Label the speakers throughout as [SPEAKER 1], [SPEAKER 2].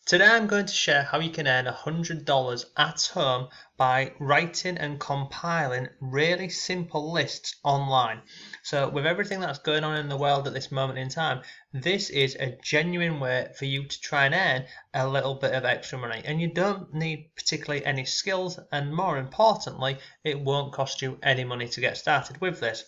[SPEAKER 1] Today I'm going to share how you can earn $100 at home by writing and compiling really simple lists online. So with everything that's going on in the world at this moment in time, this is a genuine way for you to try and earn a little bit of extra money. And you don't need particularly any skills, and more importantly, it won't cost you any money to get started with this.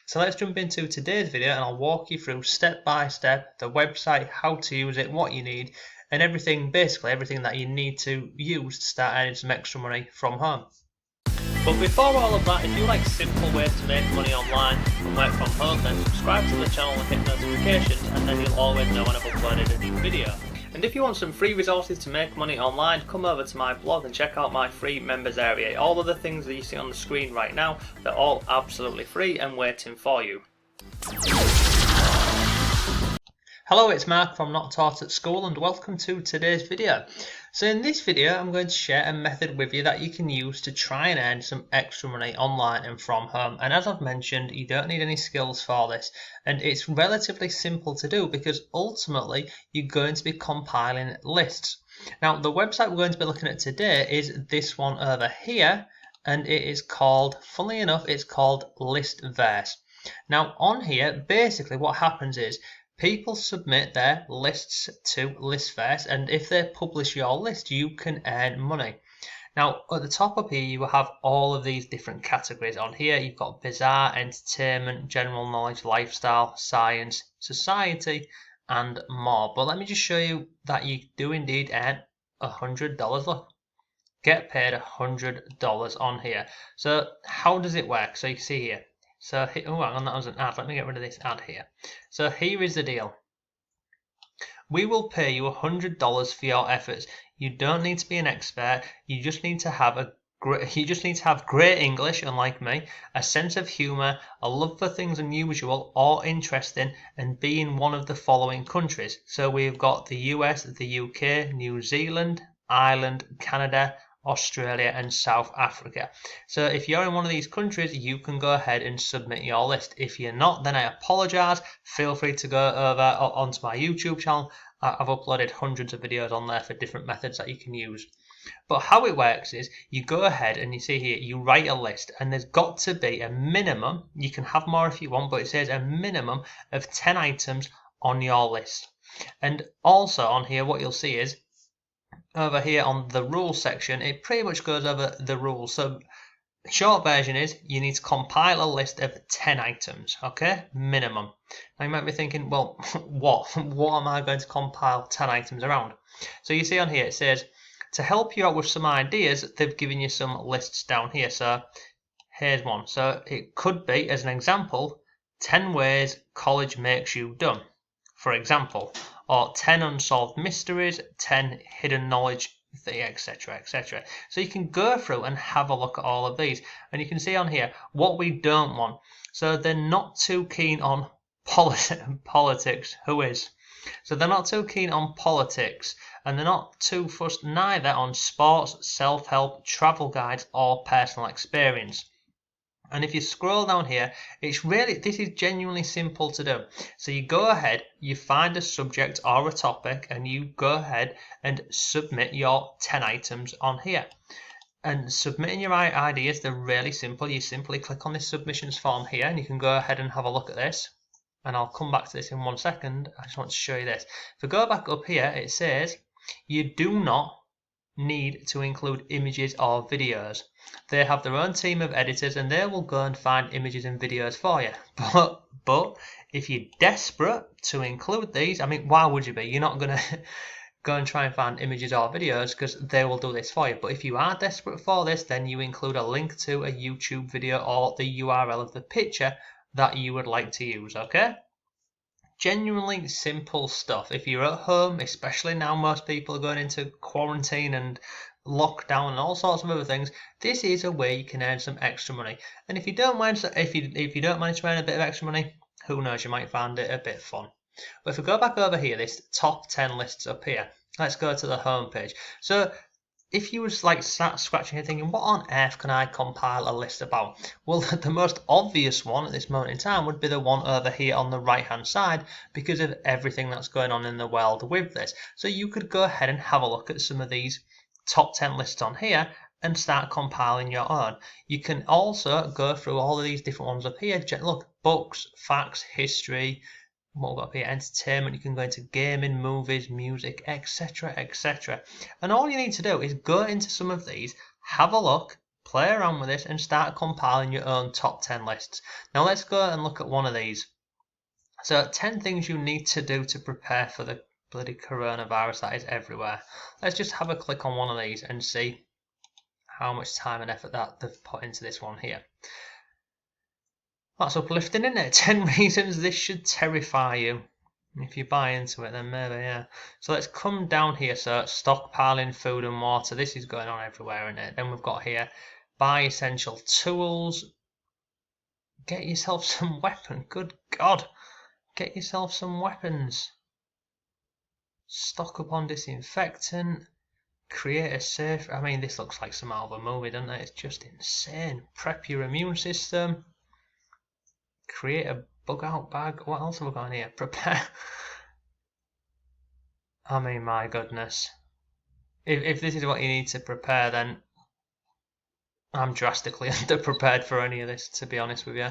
[SPEAKER 1] So let's jump into today's video and I'll walk you through step by step the website, how to use it, what you need, and basically everything that you need to use to start earning some extra money from home. But before all of that, if you like simple ways to make money online and work from home, then subscribe to the channel and hit notifications, and then you'll always know when I've uploaded a new video. And if you want some free resources to make money online, come over to my blog and check out my free members area. All of the things that you see on the screen right now, they're all absolutely free and waiting for you. Hello, it's Mark from Not Taught at School and welcome to today's video. So in this video I'm going to share a method with you that you can use to try and earn some extra money online and from home. And as I've mentioned, you don't need any skills for this, and it's relatively simple to do because ultimately you're going to be compiling lists. Now the website we're going to be looking at today is this one over here, and it is called, funnily enough, it's called Listverse. Now on here basically what happens is people submit their lists to Listverse, and if they publish your list, you can earn money. Now, at the top up here, you will have all of these different categories on here. You've got bizarre, entertainment, general knowledge, lifestyle, science, society, and more. But let me just show you that you do indeed earn $100. Look, get paid $100 on here. So how does it work? So you see here. So, oh, hang on, that was an ad. Let me get rid of this ad here. So here is the deal. We will pay you $100 for your efforts. You don't need to be an expert. You just need to have great English, unlike me, a sense of humour, a love for things unusual or interesting, and be in one of the following countries. So we've got the US, the UK, New Zealand, Ireland, Canada, Australia and South Africa. So if you're in one of these countries, you can go ahead and submit your list. If you're not, then I apologise. Feel free to go over onto my YouTube channel. I've uploaded hundreds of videos on there for different methods that you can use. But how it works is you go ahead and you see here, you write a list, and there's got to be a minimum. You can have more if you want, but it says a minimum of 10 items on your list. And also on here, what you'll see is over here on the rules section, it pretty much goes over the rules. So short version is you need to compile a list of 10 items, okay, minimum. Now you might be thinking, well, what am I going to compile 10 items around? So you see on here it says to help you out with some ideas, they've given you some lists down here. So here's one. So it could be, as an example, 10 ways college makes you dumb, for example, or 10 unsolved mysteries, 10 hidden knowledge, etc, etc. So you can go through and have a look at all of these, and you can see on here what we don't want. So they're not too keen on politics. Who is? So they're not too keen on politics, and they're not too fussed neither on sports, self-help, travel guides, or personal experience. And if you scroll down here, this is genuinely simple to do. So you go ahead, you find a subject or a topic, and you go ahead and submit your 10 items on here. And submitting your ideas, they're really simple. You simply click on this submissions form here, and you can go ahead and have a look at this. And I'll come back to this in 1 second. I just want to show you this. If we go back up here, it says you do not need to include images or videos. They have their own team of editors and they will go and find images and videos for you. But if you're desperate to include these, I mean, why would you be? You're not going to go and try and find images or videos because they will do this for you. But if you are desperate for this, then you include a link to a YouTube video or the URL of the picture that you would like to use, okay? Genuinely simple stuff. If you're at home, especially now most people are going into quarantine and lockdown and all sorts of other things, this is a way you can earn some extra money. And if you don't mind, if you don't manage to earn a bit of extra money, who knows, you might find it a bit fun. But if we go back over here, this top 10 lists up here, let's go to the home page. So if you was like sat scratching your thinking, what on earth can I compile a list about? Well, the most obvious one at this moment in time would be the one over here on the right hand side because of everything that's going on in the world with this. So you could go ahead and have a look at some of these top 10 lists on here and start compiling your own. You can also go through all of these different ones up here. Look, books, facts, history, what we've got up here, entertainment. You can go into gaming, movies, music, etc, etc. And all you need to do is go into some of these, have a look, play around with this and start compiling your own top 10 lists. Now let's go and look at one of these. So 10 things you need to do to prepare for the bloody coronavirus that is everywhere. Let's just have a click on one of these and see how much time and effort that they've put into this one here. That's uplifting, isn't it? 10 reasons this should terrify you. If you buy into it, then maybe, yeah. So let's come down here. So stockpiling food and water. This is going on everywhere, isn't it? Then we've got here, buy essential tools. Get yourself some weapons. Good God. Get yourself some weapons. Stock up on disinfectant. Create a safe. I mean, this looks like some out of a movie, doesn't it? It's just insane. Prep your immune system. Create a bug out bag. What else have we got in here? Prepare. I mean, my goodness. If this is what you need to prepare, then I'm drastically underprepared for any of this, to be honest with you.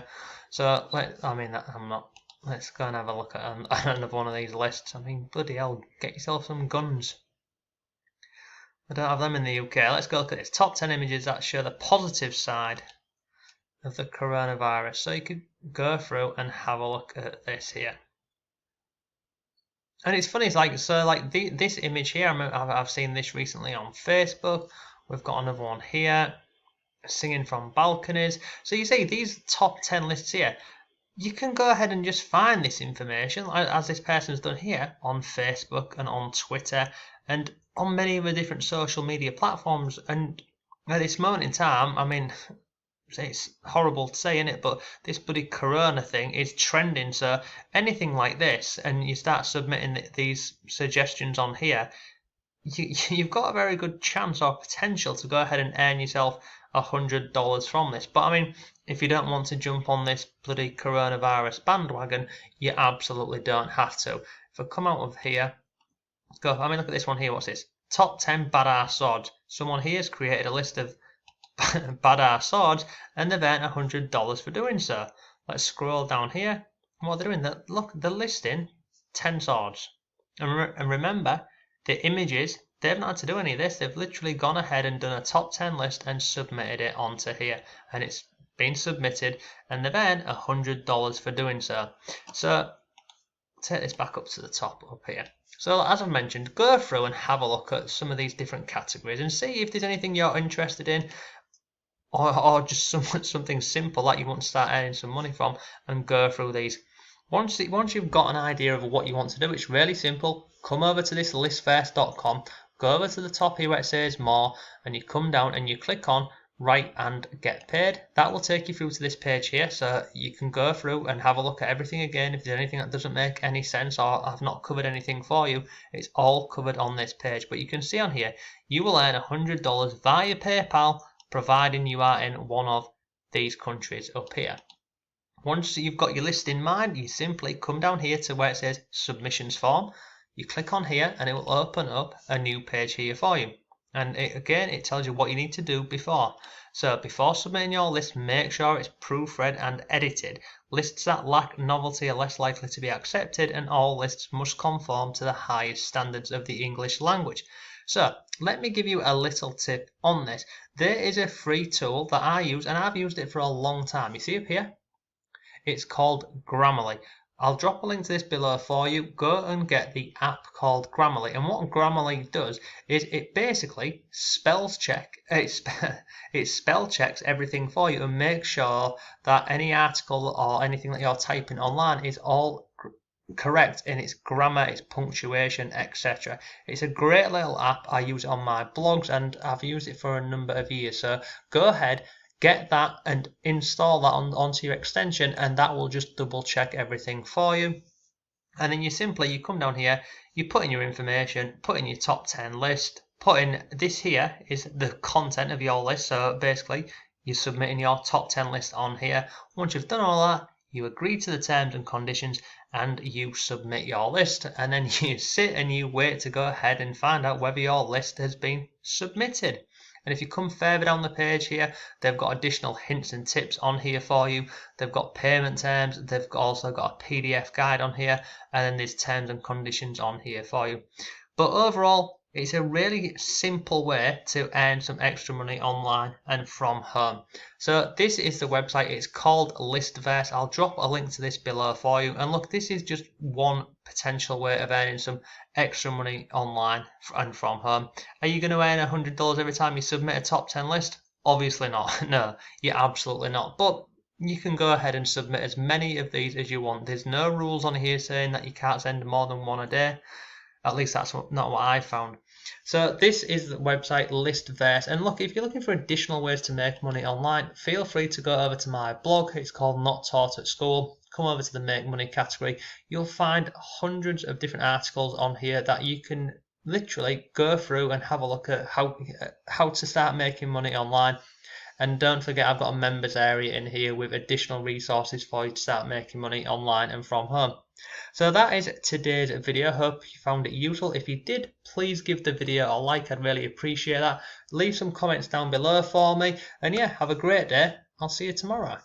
[SPEAKER 1] So, I'm not. Let's go and have a look at another one of these lists. I mean, bloody hell, get yourself some guns. I don't have them in the UK. Let's go look at this. Top 10 images that show the positive side of the coronavirus. So you could go through and have a look at this here. And it's funny, it's like, so like this image here, I've seen this recently on Facebook. We've got another one here, singing from balconies. So you see these top 10 lists here, you can go ahead and just find this information, as this person's done here, on Facebook and on Twitter and on many of the different social media platforms. And at this moment in time, I mean, it's horrible to say, isn't it? But this bloody corona thing is trending. So anything like this, and you start submitting these suggestions on here, you've got a very good chance or potential to go ahead and earn yourself $100 from this. But I mean, if you don't want to jump on this bloody coronavirus bandwagon, you absolutely don't have to. If I come out of here, go. I mean, look at this one here. What's this? Top 10 badass swords. Someone here has created a list of badass swords, and they've earned $100 for doing so. Let's scroll down here. What they're doing? Look, they're listing 10 swords. And remember, the images, they haven't had to do any of this. They've literally gone ahead and done a top 10 list and submitted it onto here. And it's been submitted, and they've earned $100 for doing so. So, take this back up to the top up here. So, as I've mentioned, go through and have a look at some of these different categories and see if there's anything you're interested in, or just something simple that you want to start earning some money from, and go through these. Once you've got an idea of what you want to do, it's really simple. Come over to this listfirst.com, go over to the top here where it says more, and you come down and you click on write and get paid. That will take you through to this page here, so you can go through and have a look at everything again. If there's anything that doesn't make any sense or I've not covered anything for you, it's all covered on this page. But you can see on here, you will earn $100 via PayPal, providing you are in one of these countries up here. Once you've got your list in mind, you simply come down here to where it says submissions form. You click on here and it will open up a new page here for you. And again, it tells you what you need to do before. So before submitting your list, make sure it's proofread and edited. Lists that lack novelty are less likely to be accepted, and all lists must conform to the highest standards of the English language. So let me give you a little tip on this. There is a free tool that I use, and I've used it for a long time. You see up here? It's called Grammarly. I'll drop a link to this below for you. Go and get the app called Grammarly. And what Grammarly does is it basically spell checks everything for you and makes sure that any article or anything that you're typing online is all correct in its grammar, its punctuation, etc. It's a great little app. I use it on my blogs and I've used it for a number of years. So go ahead, get that and install that onto your extension, and that will just double check everything for you. And then you come down here, you put in your information, put in your top 10 list, put in this here is the content of your list. So basically you're submitting your top 10 list on here. Once you've done all that, you agree to the terms and conditions and you submit your list, and then you sit and you wait to go ahead and find out whether your list has been submitted. And if you come further down the page here, they've got additional hints and tips on here for you. They've got payment terms, they've also got a PDF guide on here, and then there's terms and conditions on here for you. But overall, it's a really simple way to earn some extra money online and from home. So this is the website. It's called Listverse. I'll drop a link to this below for you. And look, this is just one potential way of earning some extra money online and from home. Are you going to earn $100 every time you submit a top 10 list? Obviously not. No, you're absolutely not. But you can go ahead and submit as many of these as you want. There's no rules on here saying that you can't send more than one a day. At least that's not what I found. So this is the website Listverse, and look, if you're looking for additional ways to make money online, feel free to go over to my blog. It's called Not Taught at School. Come over to the Make Money category. You'll find hundreds of different articles on here that you can literally go through and have a look at how to start making money online. And don't forget, I've got a members area in here with additional resources for you to start making money online and from home. So that is today's video. Hope you found it useful. If you did, please give the video a like. I'd really appreciate that. Leave some comments down below for me. And yeah, have a great day. I'll see you tomorrow.